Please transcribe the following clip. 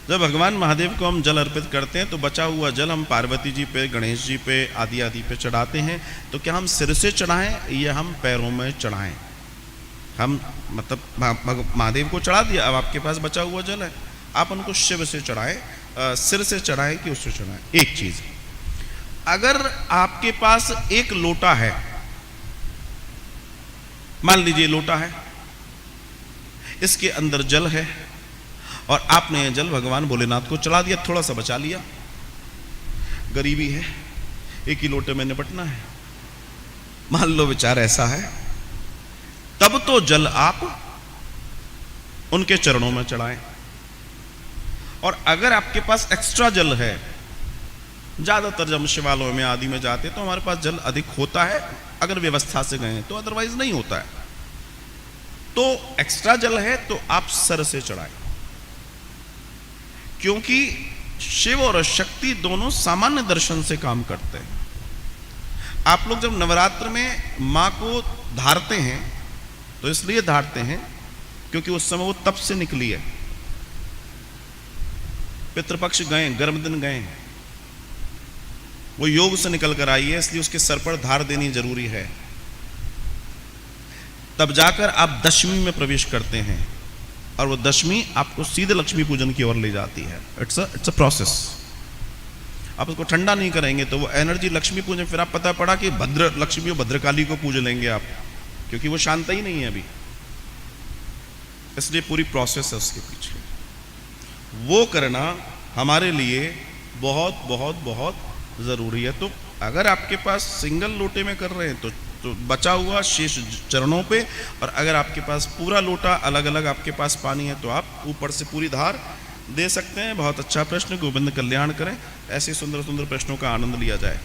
जब भगवान महादेव को हम जल अर्पित करते हैं तो बचा हुआ जल हम पार्वती जी पे, गणेश जी पे, आदि आदि पे चढ़ाते हैं। तो क्या हम सिर से चढ़ाएं या हम पैरों में चढ़ाएं? हम मतलब महादेव को चढ़ा दिया, अब आपके पास बचा हुआ जल है, आप उनको शिव से चढ़ाएं, सिर से चढ़ाएं कि उससे चढ़ाएं। एक चीज, अगर आपके पास एक लोटा है, मान लीजिए लोटा है, इसके अंदर जल है और आपने यह जल भगवान भोलेनाथ को चढ़ा दिया, थोड़ा सा बचा लिया, गरीबी है, एक ही लोटे में निपटना है, मान लो विचार ऐसा है, तब तो जल आप उनके चरणों में चढ़ाएं। और अगर आपके पास एक्स्ट्रा जल है, ज्यादातर जब शिवालयों में आदि में जाते तो हमारे पास जल अधिक होता है, अगर व्यवस्था से गए तो, अदरवाइज नहीं होता है, तो एक्स्ट्रा जल है तो आप सर से चढ़ाएं। क्योंकि शिव और शक्ति दोनों सामान्य दर्शन से काम करते हैं। आप लोग जब नवरात्र में मां को धारते हैं तो इसलिए धारते हैं क्योंकि उस समय वो तप से निकली है, पितृपक्ष गए, गर्म दिन गए, वो योग से निकल कर आई है, इसलिए उसके सर पर धार देनी जरूरी है। तब जाकर आप दशमी में प्रवेश करते हैं और वो दशमी आपको सीधे लक्ष्मी पूजन की ओर ले जाती है। It's a process. आप उसको ठंडा नहीं करेंगे तो वो एनर्जी लक्ष्मी पूजन, फिर आप पता पड़ा कि भद्र लक्ष्मी और भद्रकाली को पूज लेंगे आप, क्योंकि वो शांत ही नहीं है अभी, इसलिए पूरी प्रोसेस है उसके पीछे। वो करना हमारे लिए बहुत बहुत बहुत जरूरी है। तो अगर आपके पास सिंगल लोटे में कर रहे हैं तो बचा हुआ शेष चरणों पे, और अगर आपके पास पूरा लोटा अलग अलग आपके पास पानी है तो आप ऊपर से पूरी धार दे सकते हैं। बहुत अच्छा प्रश्न, गोविंद कल्याण करें। ऐसे सुंदर सुंदर प्रश्नों का आनंद लिया जाए।